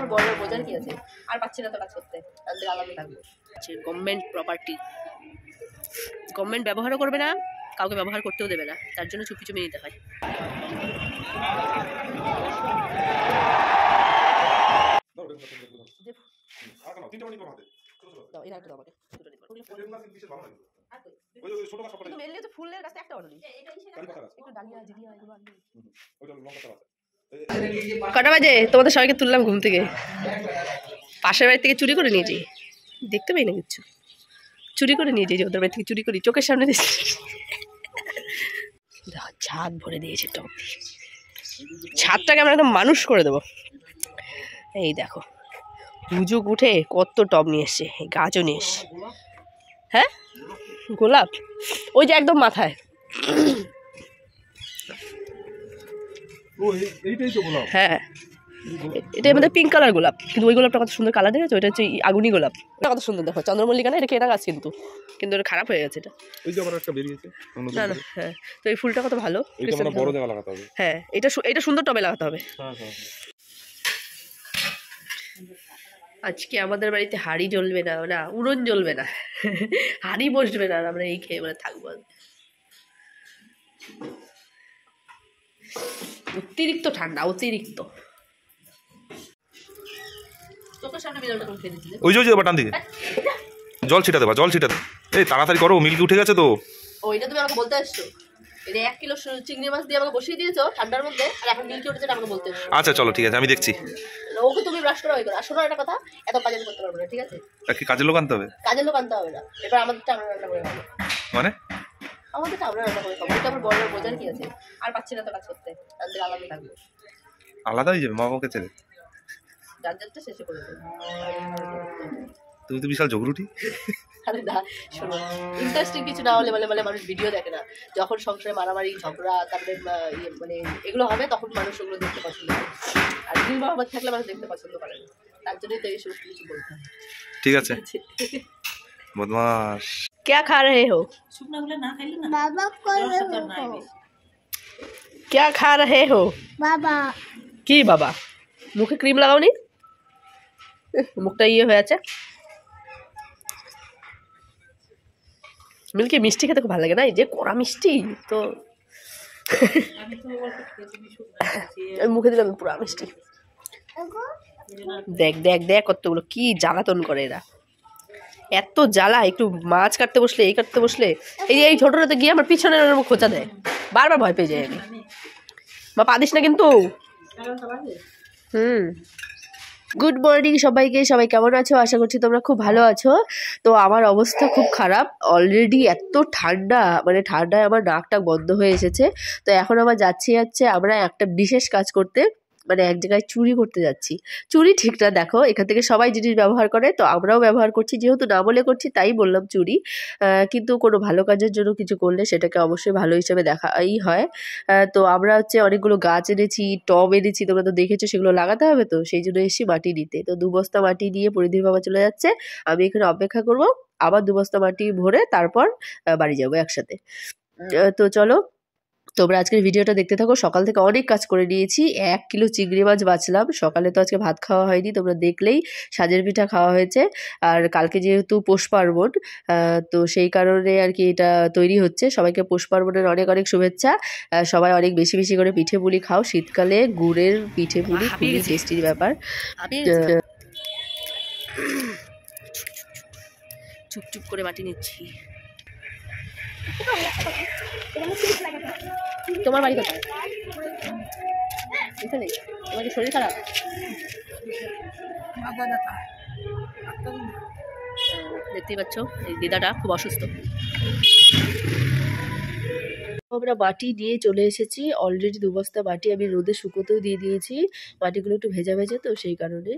আমার বড় বোঝার কি আছে, আর পাচ্ছি না তো কাজ করতে, তাদের আলাদা থাকবো। গভর্নমেন্ট প্রপার্টি, গভর্নমেন্ট ব্যবহারও করবে না, কাউকে ব্যবহার করতেও দেবে না, তার জন্য চুপি চুপি নিতে হয়। কটা বাজে? তোমাদের সবাইকে তুললাম ঘুম থেকে, পাশের বাড়ি থেকে চুরি করে নিয়েছি, দেখতে পাই না কিচ্ছু, চুরি করে নিয়েছি যে ওদের বাড়ি থেকে চুরি করি, চোখের সামনে ছাদ ভরে দিয়েছে টপ, ছাদটাকে আমরা একদম মানুষ করে দেবো। এই দেখো পুজো উঠে কত টব নিয়ে এসছে, গাছও নিয়ে এসছে। হ্যাঁ গোলাপ ওই যে একদম মাথায়, হ্যাঁ এটার মধ্যে পিঙ্ক কালার গোলাপ, কিন্তু ওই গোলাপটা কত সুন্দর কালার দেখেছো, ওইটা হচ্ছে আগুনি গোলাপ, কত সুন্দর দেখো, চন্দ্রমল্লিকা না, এটা কেনা গাছ কিন্তু কিন্তু এটা খারাপ হয়ে গেছে এটা, না না। হ্যাঁ তো এই ফুলটা কত ভালো, হ্যাঁ এটা সুন্দর টবে লাগাতে হবে। আজকে আমাদের বাড়িতে হাঁড়ি জ্বলবে না, না উনুন জ্বলবে না, হাঁড়ি বসবে না, আমরা এই খেয়ে মানে থাকবো। অতিরিক্ত ঠান্ডা, অতিরিক্ত। ওই যে বাটান দিকে জল ছিটাতে বা জল ছিটাতে, এই তাড়াতাড়ি করো, মিল্কি উঠে গেছে তো। ওইটা তুমি আমাকে বলতে আসছো, এটা 1 কিলো চিংড়ি মাছ দিয়ে আমাকে বসিয়ে দিয়েছো ঠান্ডার মধ্যে, আর এখন মিল্কি উঠেছে আমাকে বলতে। আচ্ছা চলো ঠিক আছে, আমি দেখছি। ওকে তুমি ব্রাশ করো, ওই করো। শোনো একটা কথা, এত কাজ আমি করতে পারবো না, ঠিক আছে? কি কাজের লোক আনতে হবে? কাজের লোক আনতে হবে না, এবার আমাদেরটা আমরা রান্না করে খাবো। মানে আমাদেরটা আমরা রান্না করে খাবো, এটা আমার বড় বোঝার কি আছে, আর পাচ্ছি না তো কাজ করতে, তাদের আলাদা থাকবো। আলাদা হয়ে যাবে মা বাবাকে ছেড়ে, যার যারটা শেষে করে দেবে। তুমি তো বিশাল ঝগড়ুটি। আরে না শোনো, ইন্টারেস্টিং কিছু না হলে মানে মানুষ ভিডিও দেখে না, যখন সংসারে মারামারি ঝগড়া তারপরে মানে এগুলো হবে তখন মানুষ ওগুলো দেখতে পছন্দ করে, আর দিল মহব্বত থাকলে মানুষ দেখতে পছন্দ করে না, তার জন্যই তো এইসব কিছু বলতে হয়। ঠিক আছে বদমাশ। क्या खा रहे हो? बाबा को क्या खा रहे हो? बाबा কি বাবা মুখে ক্রিম লাগাওনি, মুখটা ইয়ে হয়ে আছে। মিল্কি মিষ্টি খেতে খুব ভালো লাগে না, এই যে কড়া মিষ্টি তো আমি মুখে দিলাম পুরা মিষ্টি। দেখ দেখ দেখ কতগুলো, কি জ্বালাতন করে এরা, এত জ্বালা। একটু মাছ কাটতে বসলে, এই কাটতে বসলে, এই ছোটটাতে গিয়ে আমার পিছনে খোঁচা দেয়, বারবার ভয় পেয়ে যাই আমি। বা পা দিস না কিন্তু। গুড মর্নিং সবাইকে, সবাই কেমন আছো? আশা করছি তোমরা খুব ভালো আছো। তো আমার অবস্থা খুব খারাপ অলরেডি, এত ঠান্ডা, মানে ঠান্ডায় আমার নাকটা বন্ধ হয়ে এসেছে। তো এখন আবার যাচ্ছে আমরা একটা বিশেষ কাজ করতে, মানে এক জায়গায় চুরি করতে যাচ্ছি। চুরি ঠিক না, দেখো এখান থেকে সবাই জিনিস ব্যবহার করে, তো আমরাও ব্যবহার করছি, যেহেতু না বলে করছি তাই বললাম চুরি। কিন্তু কোনো ভালো কাজের জন্য কিছু করলে সেটাকে অবশ্যই ভালো হিসেবে দেখাই হয়। তো আমরা হচ্ছে অনেকগুলো গাছ এনেছি, টব এনেছি, তোমরা তো দেখেছো, সেগুলো লাগাতে হবে, তো সেই জন্য এসেছি মাটি নিতে। তো 2 বস্তা মাটি নিয়ে পরিধির বাবা চলে যাচ্ছে, আমি এখানে অপেক্ষা করব, আবার 2 বস্তা মাটি ভরে তারপর বাড়ি যাবো একসাথে। তো চলো তোমরা আজকের ভিডিওটা দেখতে থাকো। সকাল থেকে অনেক কাজ করে নিয়েছি, 1 কিলো চিংড়ি মাছ বাছলাম। সকালে তো আজকে ভাত খাওয়া হয়নি, তোমরা দেখলেই সাজের পিঠা খাওয়া হয়েছে, আর কালকে যেহেতু পৌষ পার্বণ, তো সেই কারণে আর কি এটা তৈরি হচ্ছে। সবাইকে পৌষ পার্বণের অনেক অনেক শুভেচ্ছা। সবাই অনেক বেশি বেশি করে পিঠে পুলি খাও, শীতকালে গুড়ের পিঠে পুলি খুবই টেস্টির ব্যাপার। চুপ চুপ করে মাটি নিচ্ছি। তোমার বাড়ি কোথায়? এখানে? তোমার কি শরীর খারাপ? দেখতেই পাচ্ছ এই দিদাটা খুব অসুস্থ। আমরা মাটি নিয়ে চলে এসেছি, অলরেডি 2 বস্তা মাটি আমি রোদে শুকোতেও দিয়ে দিয়েছি, মাটিগুলো একটু ভেজা ভেজা তো সেই কারণে।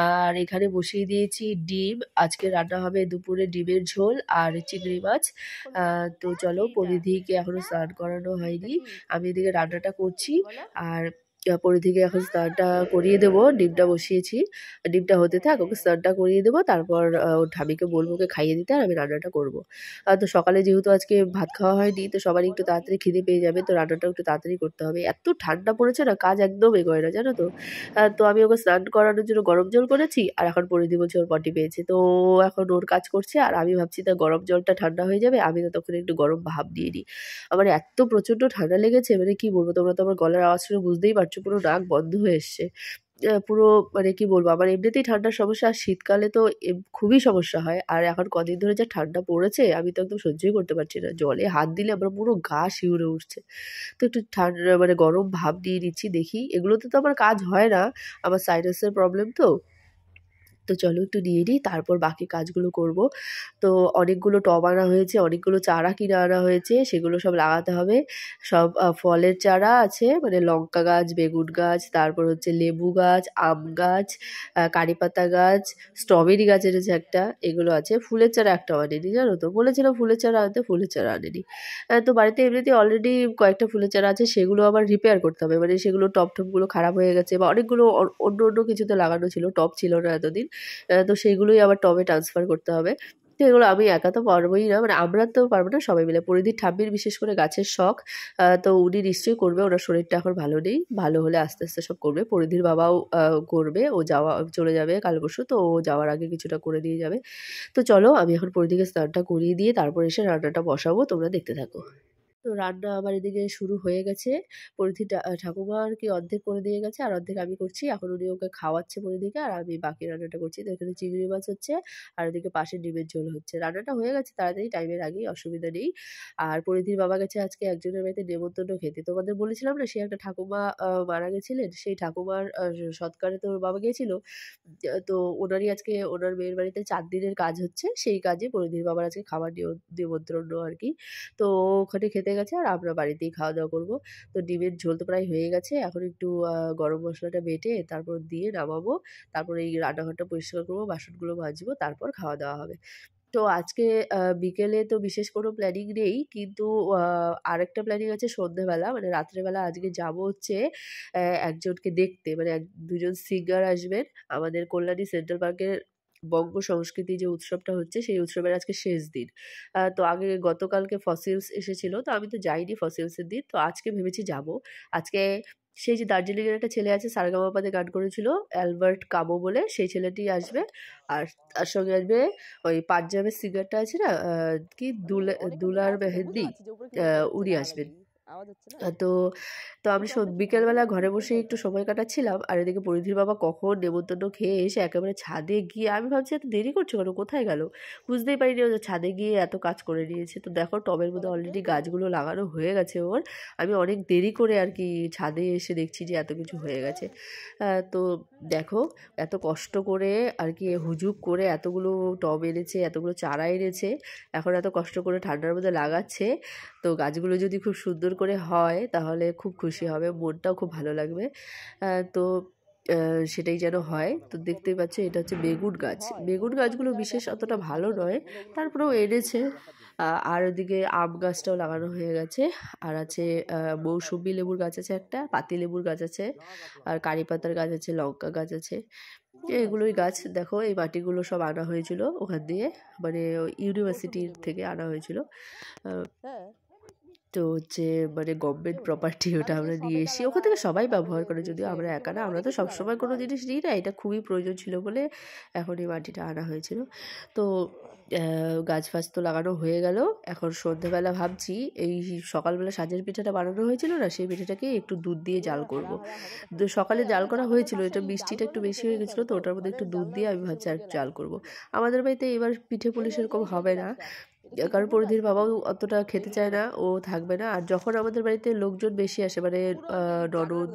আর এখানে বসিয়ে দিয়েছি ডিম, আজকে রান্না হবে দুপুরে ডিমের ঝোল আর চিংড়ি মাছ। তো চলো, পরিধিকে এখনো স্নান করানো হয়নি, আমি এদিকে রান্নাটা করছি। আর পরিধিকে এখন স্নানটা করিয়ে দেবো, ডিমটা বসিয়েছি, ডিমটা হতে থাক, ওকে স্নানটা করিয়ে দেবো, তারপর ওর ঠামিকে বলবো ওকে খাইয়ে দিতে, আর আমি রান্নাটা করবো। তো সকালে যেহেতু আজকে ভাত খাওয়া হয়নি, তো সবারই একটু তাড়াতাড়ি খিদে পেয়ে যাবে, তো রান্নাটাও একটু তাড়াতাড়ি করতে হবে। এত ঠান্ডা পড়েছে না, কাজ একদম এগোয় না, জানো তো। তো আমি ওকে স্নান করানোর জন্য গরম জল করেছি, আর এখন পরিধি বলছে ওর পটি পেয়েছে, তো ও এখন ওর কাজ করছে, আর আমি ভাবছি তা গরম জলটা ঠান্ডা হয়ে যাবে, আমি তো তখন একটু গরম ভাপ দিয়ে নিই। আমার এত প্রচণ্ড ঠান্ডা লেগেছে, মানে কি বলবো, তোমরা তো আমার গলার আওয়াজ শুনে বুঝতেই পারছো, পুরো নাক বন্ধ হয়ে এসছে। পুরো মানে কি বলবো, আমার এমনিতেই ঠান্ডার সমস্যা, আর শীতকালে তো খুবই সমস্যা হয়, আর এখন কদিন ধরে যা ঠান্ডা পড়েছে আমি তো একদম সহ্যই করতে পারছি না, জলে হাত দিলে আমার পুরো গা শিউরে উঠছে। তো একটু ঠান্ডা মানে গরম ভাপ দিয়ে নিচ্ছি, দেখি, এগুলোতে তো আমার কাজ হয় না, আমার সাইনাসের প্রবলেম তো। তো চলো একটু নিয়ে নিই, তারপর বাকি কাজগুলো করব। তো অনেকগুলো টব আনা হয়েছে, অনেকগুলো চারা কিনে আনা হয়েছে, সেগুলো সব লাগাতে হবে। সব ফলের চারা আছে, মানে লঙ্কা গাছ, বেগুন গাছ, তারপর হচ্ছে লেবু গাছ, আম গাছ, কারিপাতা গাছ, স্ট্রবেরি গাছ এনেছে একটা, এগুলো আছে। ফুলের চারা একটাও আনেনি, জানো তো, বলেছিলাম ফুলের চারা আনতে, ফুলের চারা আনেনি। তো বাড়িতে এমনিতে অলরেডি কয়েকটা ফুলের চারা আছে, সেগুলো আবার রিপেয়ার করতে হবে, মানে সেগুলো টবগুলো খারাপ হয়ে গেছে, বা অনেকগুলো অন্য অন্য কিছুতে লাগানো ছিল, টব ছিল না এতদিন। তো সেইগুলোই আবার টবে ট্রান্সফার করতে হবে। তো এগুলো আমি একা তো পারবোই না, মানে আমরা তো পারবো না, সবাই মিলে। পরিধির ঠাম্মির বিশেষ করে গাছের শখ, তো উনি নিশ্চয়ই করবে, ওনার শরীরটা এখন ভালো নেই, ভালো হলে আস্তে আস্তে সব করবে। পরিধির বাবাও করবে, ও চলে যাবে কাল পরশু, তো ও যাওয়ার আগে কিছুটা করে দিয়ে যাবে। তো চলো আমি এখন পরিধিকে স্নানটা করিয়ে দিয়ে তারপর এসে রান্নাটা বসাবো, তোমরা দেখতে থাকো। তো রান্না আমার এদিকে শুরু হয়ে গেছে। পরিধি ঠাকুমা আর কি অর্ধেক করে দিয়ে গেছে, আর অর্ধেক আমি করছি। এখন উনি ওকে খাওয়াচ্ছে পরিধিকে, আর আমি বাকি রান্নাটা করছি। তো এখানে চিংড়ি মাছ হচ্ছে, আর ওদিকে পাশে ডিমের ঝোল হচ্ছে। রান্নাটা হয়ে গেছে তাড়াতাড়ি, টাইমের আগেই, অসুবিধা নেই। আর পরিধির বাবা গেছে আজকে একজনের বাড়িতে নেমন্তন্ন খেতে। তোমাদের বলেছিলাম না, সে একটা ঠাকুমা মারা গেছিলেন, সেই ঠাকুমার সৎকারে তো ওর বাবা গিয়েছিল। তো ওনারই আজকে ওনার মেয়ের বাড়িতে 4 দিনের কাজ হচ্ছে, সেই কাজে পরিধির বাবার আজকে খাবার নিমন্ত্রণ আর কি। তো ওখানে খেতে গেছে, আর আমরা বাড়িতেই খাওয়া দাওয়া করবো। তো ডিমের ঝোল তো প্রায় হয়ে গেছে, এখন একটু গরম মশলাটা বেটে তারপর দিয়ে নামাবো। তারপর এই রান্নাঘরটা পরিষ্কার করবো, বাসনগুলো মাজবো, তারপর খাওয়া দাওয়া হবে। তো আজকে বিকেলে তো বিশেষ কোনো প্ল্যানিং নেই, কিন্তু আরেকটা প্ল্যানিং আছে সন্ধ্যেবেলা, মানে রাত্রেবেলা আজকে যাবো হচ্ছে একজনকে দেখতে, মানে দুজন সিঙ্গার আসবেন আমাদের কল্যাণী সেন্ট্রাল পার্কের। বঙ্গ সংস্কৃতি যে উৎসবটা হচ্ছে, সেই উৎসবের আজকে শেষ দিন। তো আগে গতকালকে ফসিলস এসেছিল, তো আমি তো যাইনি ফসিলসের দিন, তো আজকে ভেবেছি যাব। আজকে সেই যে দার্জিলিংয়ের একটা ছেলে আছে, সারেগামাপাতে গান করেছিল, অ্যালবার্ট কাবো বলে, সেই ছেলেটি আসবে। আর তার সঙ্গে আসবে ওই পাঞ্জাবের সিঙ্গারটা আছে না, কি দুলার মেহেন্দি, উনি আসবেন। তো তো আমি বিকেলবেলা ঘরে বসে একটু সময় কাটাচ্ছিলাম, আর এদিকে পরিধির বাবা কখন নেমন্তন্ন খেয়ে এসে একেবারে ছাদে গিয়ে, আমি ভাবছি এত দেরি করছো কেন, কোথায় গেল, বুঝতেই পারিনি ও যে ছাদে গিয়ে এত কাজ করে নিয়েছে। তো দেখো টবের মধ্যে অলরেডি গাছগুলো লাগানো হয়ে গেছে ওর, আমি অনেক দেরি করে আর কি ছাদে এসে দেখছি যে এত কিছু হয়ে গেছে। তো দেখো এত কষ্ট করে আর কি হুজুগ করে এতগুলো টব এনেছে, এতগুলো চারা এনেছে, এখন এত কষ্ট করে ঠান্ডার মধ্যে লাগাচ্ছে। তো গাছগুলো যদি খুব সুন্দর করে হয় তাহলে খুব খুশি হবে, মনটাও খুব ভালো লাগবে। তো সেটাই যেন হয়। তো দেখতেই পাচ্ছ এটা হচ্ছে বেগুন গাছ, বেগুন গাছগুলো বিশেষ অতটা ভালো নয়, তারপরেও এনেছে। আর ওদিকে আম গাছটাও লাগানো হয়ে গেছে, আর আছে মৌসুমি লেবুর গাছ আছে একটা, পাতি লেবুর গাছ আছে, আর কারি পাতার গাছ আছে, লঙ্কা গাছ আছে। এগুলোই গাছ। দেখো এই মাটিগুলো সব আনা হয়েছিল ওখান দিয়ে, মানে ইউনিভার্সিটির থেকে আনা হয়েছিল। তো হচ্ছে মানে গভর্নমেন্ট প্রপার্টি, ওটা আমরা নিয়ে এসেছি, ওখান থেকে সবাই ব্যবহার করে, যদিও আমরা একা না, আমরা তো সবসময় কোনো জিনিস নিই না, এটা খুবই প্রয়োজন ছিল বলে এখন এই মাটিটা আনা হয়েছিল। তো গাছ ফাছ তো লাগানো হয়ে গেল। এখন সন্ধ্যেবেলা ভাবছি এই সকালবেলা সাজের পিঠাটা বানানো হয়েছিল না, সেই পিঠাটাকে একটু দুধ দিয়ে জাল করব। সকালে জাল করা হয়েছিল, এটা মিষ্টিটা একটু বেশি হয়ে গেছিলো, তো ওটার মধ্যে একটু দুধ দিয়ে আমি ভাবছি আর জাল করব। আমাদের বাড়িতে এবার পিঠে পুলি সেরকম হবে না, কারণ পরিধির বাবাও অতটা খেতে চায় না, ও থাকবে না। আর যখন আমাদের বাড়িতে লোকজন বেশি আসে, মানে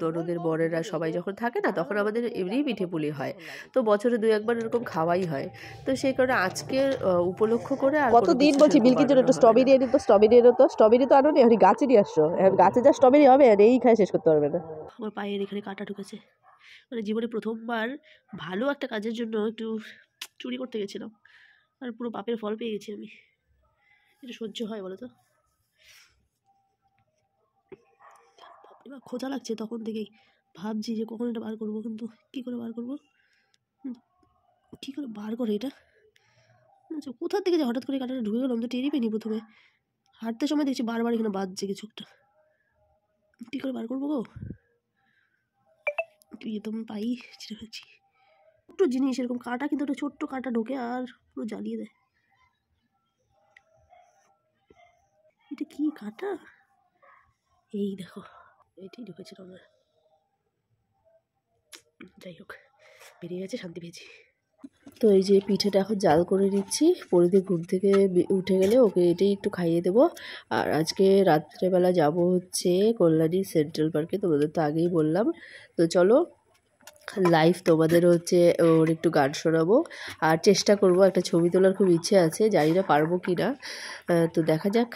ননদের বরেরা সবাই যখন থাকে না, তখন আমাদের এমনিই পিঠে পুলি হয়, তো বছরে 2-1বার এরকম খাওয়াই হয়। তো সেই কারণে আজকে উপলক্ষ করে আর কতদিন বলছি মিল্কির জন্য একটু স্ট্রবেরি এনে তো, স্ট্রবেরি এনে তো, স্ট্রবেরি তো আনো নি, এখন গাছে নিয়ে আসছো, এখন গাছে যা স্ট্রবেরি হবে আর এই খায় শেষ করতে পারবে না। আমার পায়ের এখানে কাঁটা ঢুকেছে, মানে জীবনে প্রথমবার ভালো একটা কাজের জন্য একটু চুরি করতে গেছিলাম, আর পুরো পাপের ফল পেয়ে গেছি আমি। এটা সহ্য হয় বলো তো? এবার খোঁজা লাগছে তখন থেকেই, ভাবছি যে কখন এটা বার করবো, কিন্তু কী করে বার করবো, কী করে বার করে এটা। আচ্ছা, কোথার থেকে যে হঠাৎ করে কাঁটাটা ঢুকে গেলাম তো টেরই পাইনি প্রথমে। হাঁটতে সময় দেখছি বারবার এখানে বাজছে কিছু একটা। কী করে বার করবো গো, কি তো আমি পাই ছিঁড়ে ফেলছি। ছোট্ট জিনিস এরকম কাঁটা, কিন্তু একটা ছোট্ট কাঁটা ঢোকে আর পুরো জ্বালিয়ে দেয়। এটা কি কাঁটা, এই দেখো এটাই ঢুকেছিল আমার। যাই হোক, বেরিয়ে গেছে, শান্তি পেয়েছি। তো এই যে পিঠেটা এখন জাল করে নিচ্ছি। পরিধি ঘুম থেকে উঠে গেলে ওকে এটাই একটু খাইয়ে দেবো। আর আজকে রাত্রেবেলা যাব হচ্ছে কল্যাণী সেন্ট্রাল পার্কে, তোমাদের তো আগেই বললাম। তো চলো লাইভ তোমাদের হচ্ছে ওর একটু গান শোনাবো, আর চেষ্টা করব একটা ছবি তোলার খুব ইচ্ছে আছে, জানি না পারবো কি না, তো দেখা যাক।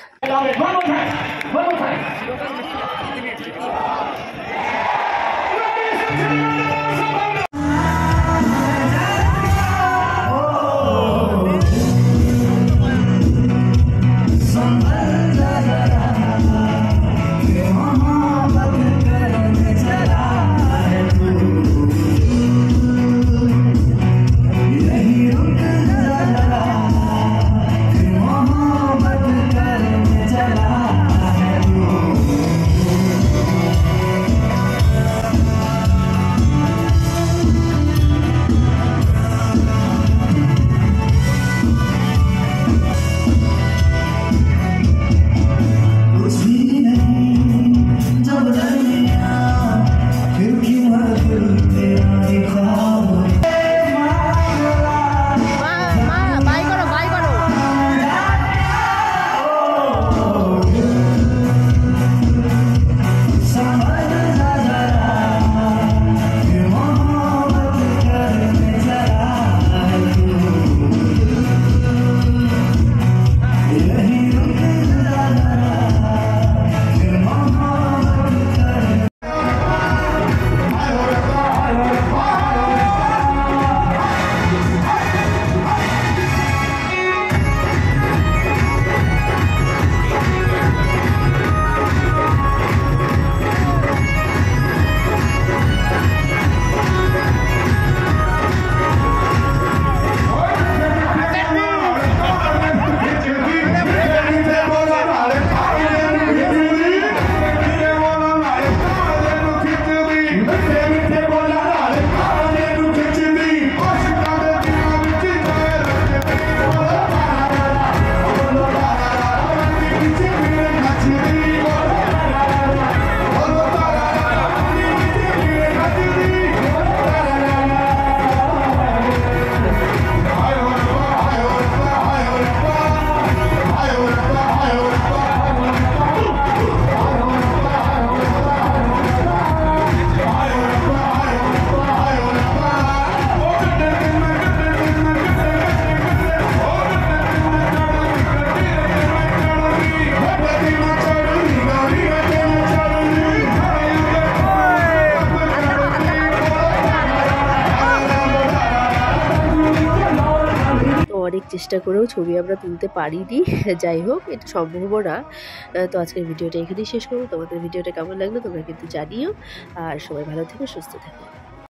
অনেক চেষ্টা করেও ছবি আমরা তুলতে পারিনি, যাই হোক এটা সম্ভব না। তো আজকের ভিডিওটা এখানেই শেষ করবো। তোমাদের ভিডিওটা কেমন লাগলো তোমরা কিন্তু জানিও, আর সবাই ভালো থেকো, সুস্থ থাকো।